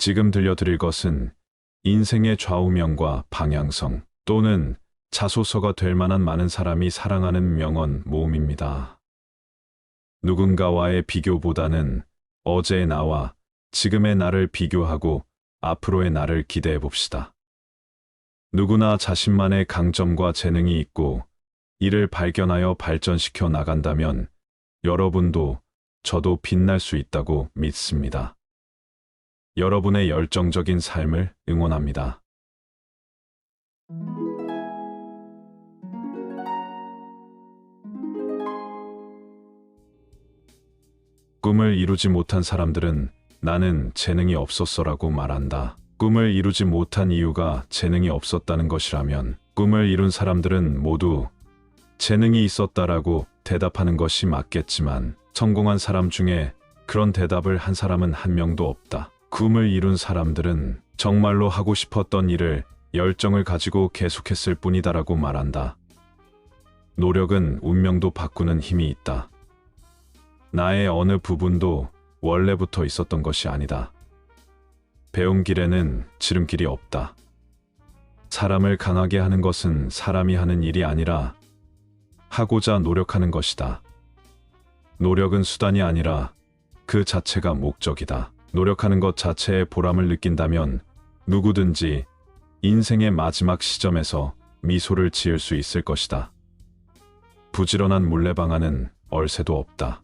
지금 들려드릴 것은 인생의 좌우명과 방향성 또는 자소서가 될 만한 많은 사람이 사랑하는 명언 모음입니다. 누군가와의 비교보다는 어제의 나와 지금의 나를 비교하고 앞으로의 나를 기대해 봅시다. 누구나 자신만의 강점과 재능이 있고 이를 발견하여 발전시켜 나간다면 여러분도 저도 빛날 수 있다고 믿습니다. 여러분의 열정적인 삶을 응원합니다. 꿈을 이루지 못한 사람들은 나는 재능이 없었어라고 말한다. 꿈을 이루지 못한 이유가 재능이 없었다는 것이라면 꿈을 이룬 사람들은 모두 재능이 있었다라고 대답하는 것이 맞겠지만 성공한 사람 중에 그런 대답을 한 사람은 한 명도 없다. 꿈을 이룬 사람들은 정말로 하고 싶었던 일을 열정을 가지고 계속했을 뿐이다라고 말한다. 노력은 운명도 바꾸는 힘이 있다. 나의 어느 부분도 원래부터 있었던 것이 아니다. 배움 길에는 지름길이 없다. 사람을 강하게 하는 것은 사람이 하는 일이 아니라 하고자 노력하는 것이다. 노력은 수단이 아니라 그 자체가 목적이다. 노력하는 것 자체에 보람을 느낀다면 누구든지 인생의 마지막 시점에서 미소를 지을 수 있을 것이다. 부지런한 물레방아는 얼새도 없다.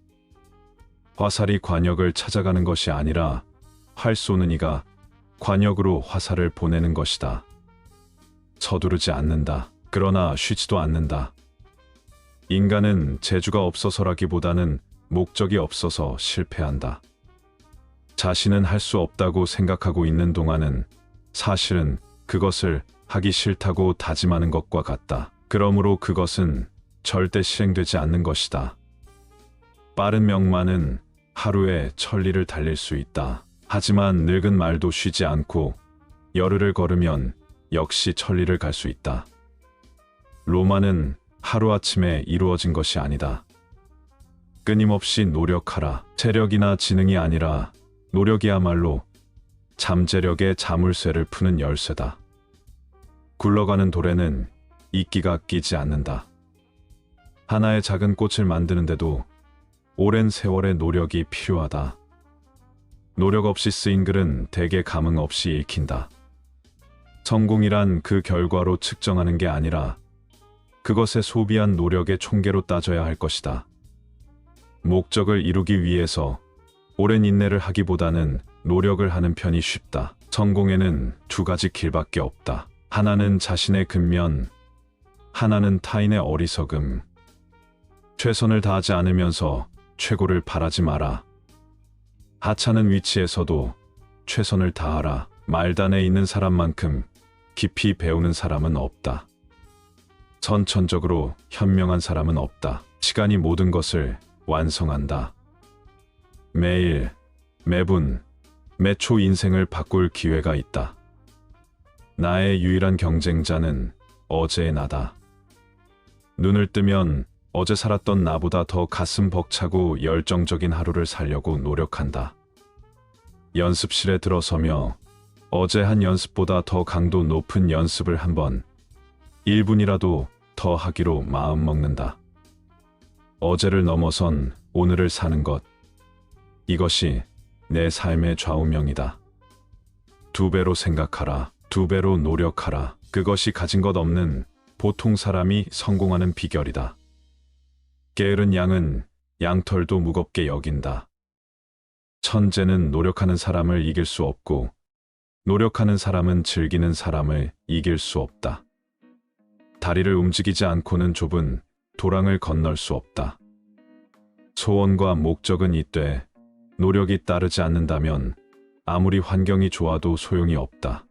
화살이 관역을 찾아가는 것이 아니라 활 쏘는 이가 관역으로 화살을 보내는 것이다. 서두르지 않는다. 그러나 쉬지도 않는다. 인간은 재주가 없어서라기보다는 목적이 없어서 실패한다. 자신은 할 수 없다고 생각하고 있는 동안은 사실은 그것을 하기 싫다고 다짐하는 것과 같다. 그러므로 그것은 절대 실행되지 않는 것이다. 빠른 명만은 하루에 1000리를 달릴 수 있다. 하지만 늙은 말도 쉬지 않고 열흘을 걸으면 역시 1000리를 갈 수 있다. 로마는 하루아침에 이루어진 것이 아니다. 끊임없이 노력하라. 체력이나 지능이 아니라 노력이야말로 잠재력의 자물쇠를 푸는 열쇠다. 굴러가는 돌에는 이끼가 끼지 않는다. 하나의 작은 꽃을 만드는데도 오랜 세월의 노력이 필요하다. 노력 없이 쓰인 글은 대개 감흥 없이 읽힌다. 성공이란 그 결과로 측정하는 게 아니라 그것에 소비한 노력의 총계로 따져야 할 것이다. 목적을 이루기 위해서 오랜 인내를 하기보다는 노력을 하는 편이 쉽다. 성공에는 두 가지 길밖에 없다. 하나는 자신의 근면, 하나는 타인의 어리석음. 최선을 다하지 않으면서 최고를 바라지 마라. 하찮은 위치에서도 최선을 다하라. 말단에 있는 사람만큼 깊이 배우는 사람은 없다. 선천적으로 현명한 사람은 없다. 시간이 모든 것을 완성한다. 매일, 매분, 매초 인생을 바꿀 기회가 있다. 나의 유일한 경쟁자는 어제의 나다. 눈을 뜨면 어제 살았던 나보다 더 가슴 벅차고 열정적인 하루를 살려고 노력한다. 연습실에 들어서며 어제 한 연습보다 더 강도 높은 연습을 한번 1분이라도 더 하기로 마음먹는다. 어제를 넘어선 오늘을 사는 것. 이것이 내 삶의 좌우명이다. 2배로 생각하라. 2배로 노력하라. 그것이 가진 것 없는 보통 사람이 성공하는 비결이다. 게으른 양은 양털도 무겁게 여긴다. 천재는 노력하는 사람을 이길 수 없고 노력하는 사람은 즐기는 사람을 이길 수 없다. 다리를 움직이지 않고는 좁은 도랑을 건널 수 없다. 소원과 목적은 있되 노력이 따르지 않는다면 아무리 환경이 좋아도 소용이 없다.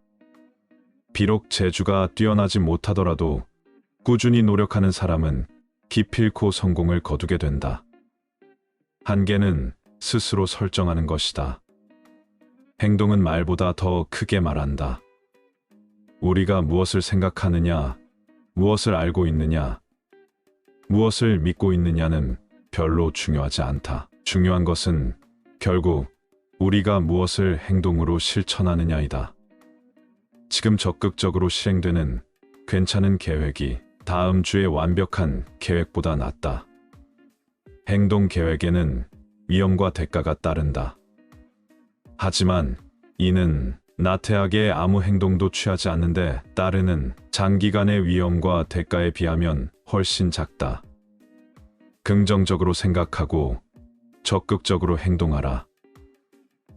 비록 재주가 뛰어나지 못하더라도 꾸준히 노력하는 사람은 기필코 성공을 거두게 된다. 한계는 스스로 설정하는 것이다. 행동은 말보다 더 크게 말한다. 우리가 무엇을 생각하느냐, 무엇을 알고 있느냐, 무엇을 믿고 있느냐는 별로 중요하지 않다. 중요한 것은 결국 우리가 무엇을 행동으로 실천하느냐이다. 지금 적극적으로 실행되는 괜찮은 계획이 다음 주의 완벽한 계획보다 낫다. 행동 계획에는 위험과 대가가 따른다. 하지만 이는 나태하게 아무 행동도 취하지 않는데 따르는 장기간의 위험과 대가에 비하면 훨씬 작다. 긍정적으로 생각하고 적극적으로 행동하라.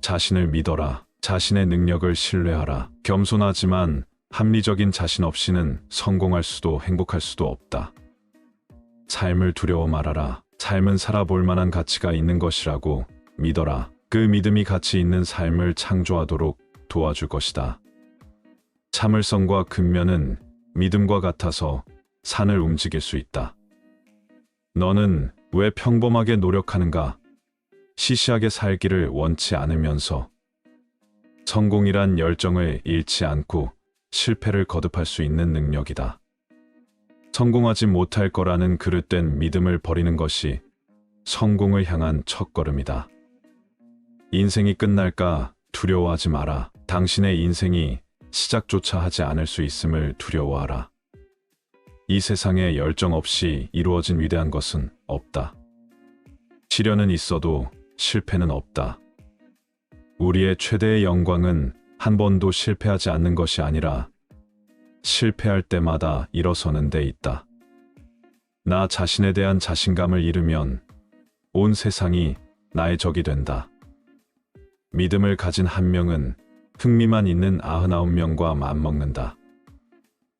자신을 믿어라. 자신의 능력을 신뢰하라. 겸손하지만 합리적인 자신 없이는 성공할 수도 행복할 수도 없다. 삶을 두려워 말아라. 삶은 살아볼 만한 가치가 있는 것이라고 믿어라. 그 믿음이 가치 있는 삶을 창조하도록 도와줄 것이다. 참을성과 근면은 믿음과 같아서 산을 움직일 수 있다. 너는 왜 평범하게 노력하는가? 시시하게 살기를 원치 않으면서 성공이란 열정을 잃지 않고 실패를 거듭할 수 있는 능력이다. 성공하지 못할 거라는 그릇된 믿음을 버리는 것이 성공을 향한 첫걸음이다. 인생이 끝날까 두려워하지 마라. 당신의 인생이 시작조차 하지 않을 수 있음을 두려워하라. 이 세상에 열정 없이 이루어진 위대한 것은 없다. 시련은 있어도 실패는 없다. 우리의 최대의 영광은 한 번도 실패하지 않는 것이 아니라 실패할 때마다 일어서는 데 있다. 나 자신에 대한 자신감을 잃으면 온 세상이 나의 적이 된다. 믿음을 가진 한 명은 흥미만 있는 99명과 맞먹는다.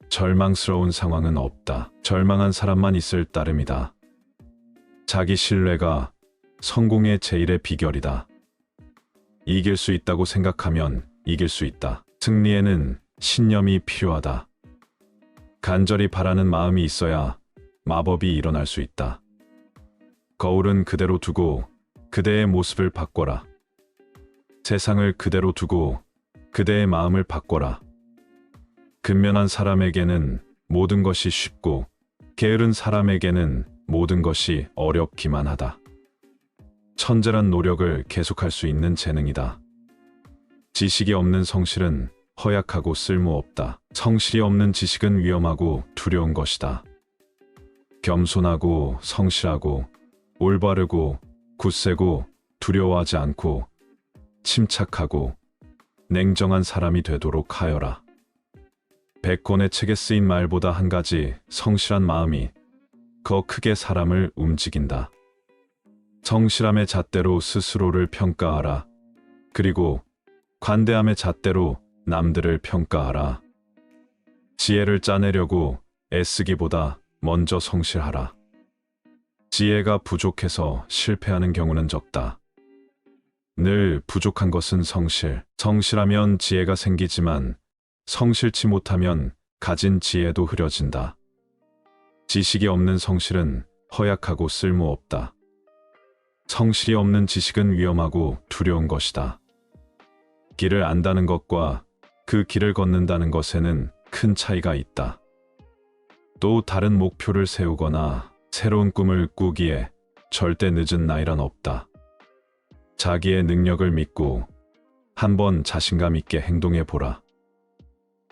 절망스러운 상황은 없다. 절망한 사람만 있을 따름이다. 자기 신뢰가 성공의 제일의 비결이다. 이길 수 있다고 생각하면 이길 수 있다. 승리에는 신념이 필요하다. 간절히 바라는 마음이 있어야 마법이 일어날 수 있다. 거울은 그대로 두고 그대의 모습을 바꿔라. 세상을 그대로 두고 그대의 마음을 바꿔라. 근면한 사람에게는 모든 것이 쉽고 게으른 사람에게는 모든 것이 어렵기만 하다. 천재란 노력을 계속할 수 있는 재능이다. 지식이 없는 성실은 허약하고 쓸모없다. 성실이 없는 지식은 위험하고 두려운 것이다. 겸손하고 성실하고 올바르고 굳세고 두려워하지 않고 침착하고 냉정한 사람이 되도록 하여라. 100권의 책에 쓰인 말보다 한 가지 성실한 마음이 더 크게 사람을 움직인다. 성실함의 잣대로 스스로를 평가하라. 그리고 관대함의 잣대로 남들을 평가하라. 지혜를 짜내려고 애쓰기보다 먼저 성실하라. 지혜가 부족해서 실패하는 경우는 적다. 늘 부족한 것은 성실. 성실하면 지혜가 생기지만 성실치 못하면 가진 지혜도 흐려진다. 지식이 없는 성실은 허약하고 쓸모없다. 성실이 없는 지식은 위험하고 두려운 것이다. 길을 안다는 것과 그 길을 걷는다는 것에는 큰 차이가 있다. 또 다른 목표를 세우거나 새로운 꿈을 꾸기에 절대 늦은 나이란 없다. 자기의 능력을 믿고 한번 자신감 있게 행동해 보라.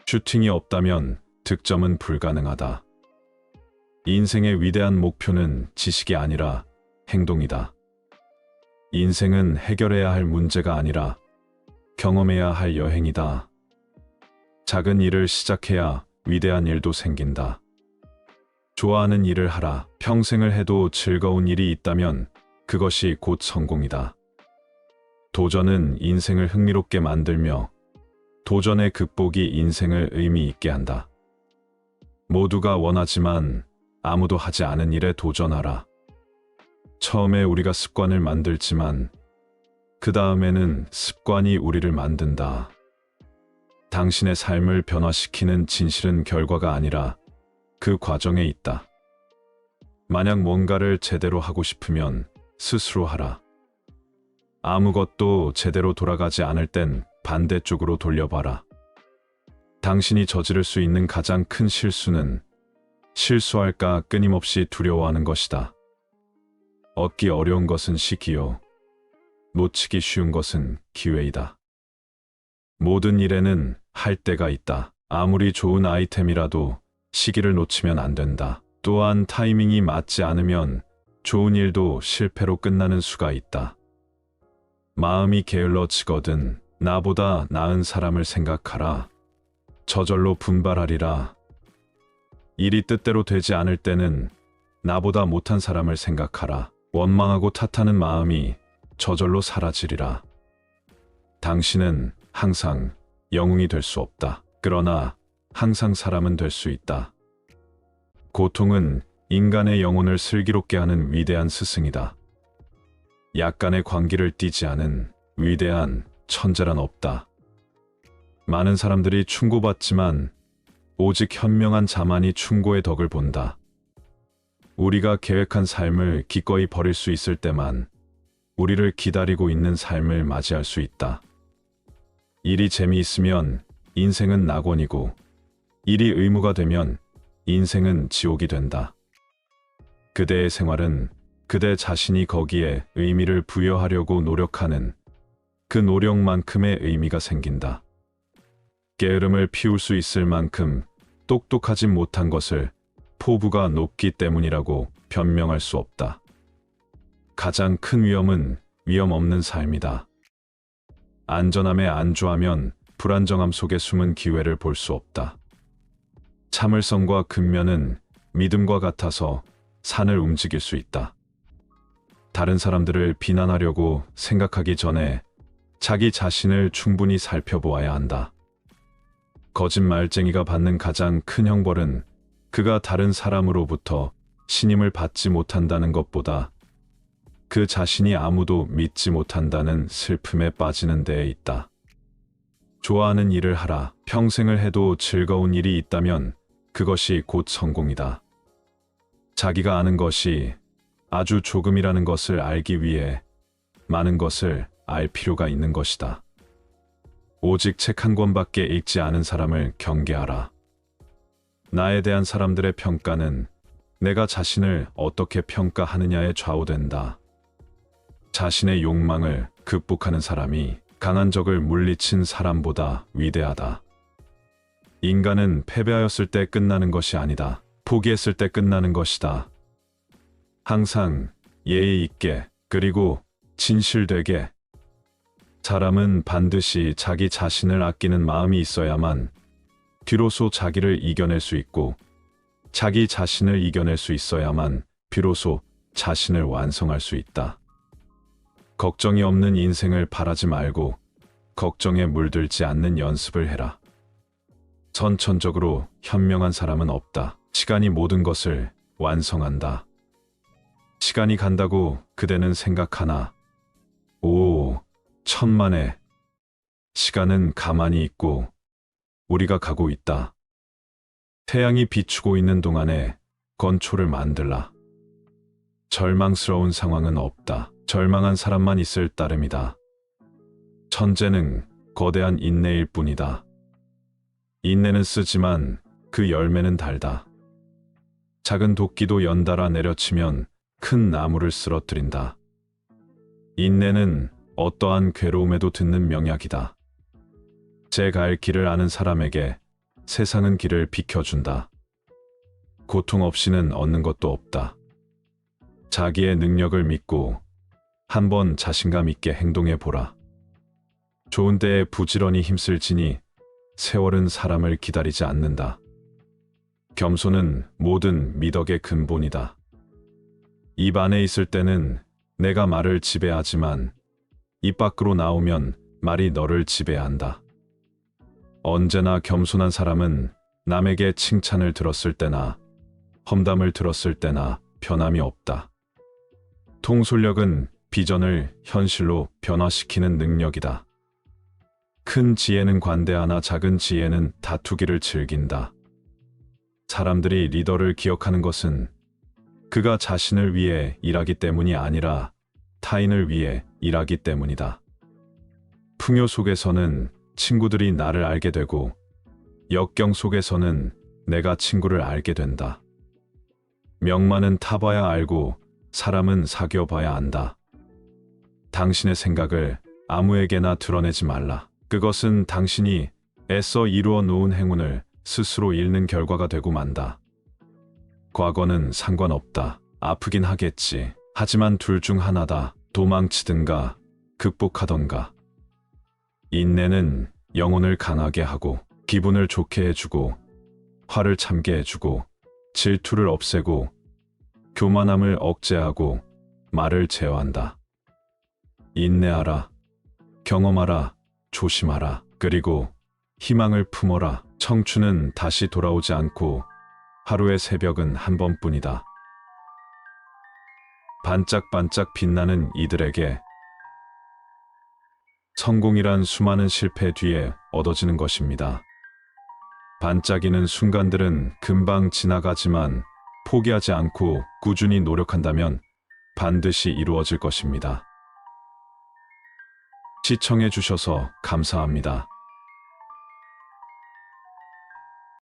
슈팅이 없다면 득점은 불가능하다. 인생의 위대한 목표는 지식이 아니라 행동이다. 인생은 해결해야 할 문제가 아니라 경험해야 할 여행이다. 작은 일을 시작해야 위대한 일도 생긴다. 좋아하는 일을 하라. 평생을 해도 즐거운 일이 있다면 그것이 곧 성공이다. 도전은 인생을 흥미롭게 만들며 도전의 극복이 인생을 의미 있게 한다. 모두가 원하지만 아무도 하지 않은 일에 도전하라. 처음에 우리가 습관을 만들지만 그 다음에는 습관이 우리를 만든다. 당신의 삶을 변화시키는 진실은 결과가 아니라 그 과정에 있다. 만약 뭔가를 제대로 하고 싶으면 스스로 하라. 아무것도 제대로 돌아가지 않을 땐 반대쪽으로 돌려봐라. 당신이 저지를 수 있는 가장 큰 실수는 실수할까 끊임없이 두려워하는 것이다. 얻기 어려운 것은 시기요. 놓치기 쉬운 것은 기회이다. 모든 일에는 할 때가 있다. 아무리 좋은 아이템이라도 시기를 놓치면 안 된다. 또한 타이밍이 맞지 않으면 좋은 일도 실패로 끝나는 수가 있다. 마음이 게을러지거든 나보다 나은 사람을 생각하라. 저절로 분발하리라. 일이 뜻대로 되지 않을 때는 나보다 못한 사람을 생각하라. 원망하고 탓하는 마음이 저절로 사라지리라. 당신은 항상 영웅이 될 수 없다. 그러나 항상 사람은 될 수 있다. 고통은 인간의 영혼을 슬기롭게 하는 위대한 스승이다. 약간의 광기를 띠지 않은 위대한 천재란 없다. 많은 사람들이 충고받지만 오직 현명한 자만이 충고의 덕을 본다. 우리가 계획한 삶을 기꺼이 버릴 수 있을 때만 우리를 기다리고 있는 삶을 맞이할 수 있다. 일이 재미있으면 인생은 낙원이고 일이 의무가 되면 인생은 지옥이 된다. 그대의 생활은 그대 자신이 거기에 의미를 부여하려고 노력하는 그 노력만큼의 의미가 생긴다. 게으름을 피울 수 있을 만큼 똑똑하지 못한 것을 포부가 높기 때문이라고 변명할 수 없다. 가장 큰 위험은 위험 없는 삶이다. 안전함에 안주하면 불안정함 속에 숨은 기회를 볼 수 없다. 참을성과 근면은 믿음과 같아서 산을 움직일 수 있다. 다른 사람들을 비난하려고 생각하기 전에 자기 자신을 충분히 살펴보아야 한다. 거짓말쟁이가 받는 가장 큰 형벌은 그가 다른 사람으로부터 신임을 받지 못한다는 것보다 그 자신이 아무도 믿지 못한다는 슬픔에 빠지는 데에 있다. 좋아하는 일을 하라. 평생을 해도 즐거운 일이 있다면 그것이 곧 성공이다. 자기가 아는 것이 아주 조금이라는 것을 알기 위해 많은 것을 알 필요가 있는 것이다. 오직 책 한 권밖에 읽지 않은 사람을 경계하라. 나에 대한 사람들의 평가는 내가 자신을 어떻게 평가하느냐에 좌우된다. 자신의 욕망을 극복하는 사람이 강한 적을 물리친 사람보다 위대하다. 인간은 패배하였을 때 끝나는 것이 아니다. 포기했을 때 끝나는 것이다. 항상 예의 있게 그리고 진실되게. 사람은 반드시 자기 자신을 아끼는 마음이 있어야만 비로소 자기를 이겨낼 수 있고 자기 자신을 이겨낼 수 있어야만 비로소 자신을 완성할 수 있다. 걱정이 없는 인생을 바라지 말고 걱정에 물들지 않는 연습을 해라. 선천적으로 현명한 사람은 없다. 시간이 모든 것을 완성한다. 시간이 간다고 그대는 생각하나? 오, 천만에. 시간은 가만히 있고 우리가 가고 있다. 태양이 비추고 있는 동안에 건초를 만들라. 절망스러운 상황은 없다. 절망한 사람만 있을 따름이다. 천재는 거대한 인내일 뿐이다. 인내는 쓰지만 그 열매는 달다. 작은 도끼도 연달아 내려치면 큰 나무를 쓰러뜨린다. 인내는 어떠한 괴로움에도 듣는 명약이다. 제 갈 길을 아는 사람에게 세상은 길을 비켜준다. 고통 없이는 얻는 것도 없다. 자기의 능력을 믿고 한번 자신감 있게 행동해 보라. 좋은 때에 부지런히 힘쓸지니 세월은 사람을 기다리지 않는다. 겸손은 모든 미덕의 근본이다. 입 안에 있을 때는 내가 말을 지배하지만 입 밖으로 나오면 말이 너를 지배한다. 언제나 겸손한 사람은 남에게 칭찬을 들었을 때나 험담을 들었을 때나 변함이 없다. 통솔력은 비전을 현실로 변화시키는 능력이다. 큰 지혜는 관대하나 작은 지혜는 다투기를 즐긴다. 사람들이 리더를 기억하는 것은 그가 자신을 위해 일하기 때문이 아니라 타인을 위해 일하기 때문이다. 풍요 속에서는 친구들이 나를 알게 되고 역경 속에서는 내가 친구를 알게 된다. 명만은 타봐야 알고 사람은 사귀어봐야 안다. 당신의 생각을 아무에게나 드러내지 말라. 그것은 당신이 애써 이루어 놓은 행운을 스스로 잃는 결과가 되고 만다. 과거는 상관없다. 아프긴 하겠지. 하지만 둘 중 하나다. 도망치든가 극복하던가. 인내는 영혼을 강하게 하고 기분을 좋게 해주고 화를 참게 해주고 질투를 없애고 교만함을 억제하고 말을 제어한다. 인내하라. 경험하라. 조심하라. 그리고 희망을 품어라. 청춘은 다시 돌아오지 않고 하루의 새벽은 한 번뿐이다. 반짝반짝 빛나는 이들에게 성공이란 수많은 실패 뒤에 얻어지는 것입니다. 반짝이는 순간들은 금방 지나가지만 포기하지 않고 꾸준히 노력한다면 반드시 이루어질 것입니다. 시청해 주셔서 감사합니다.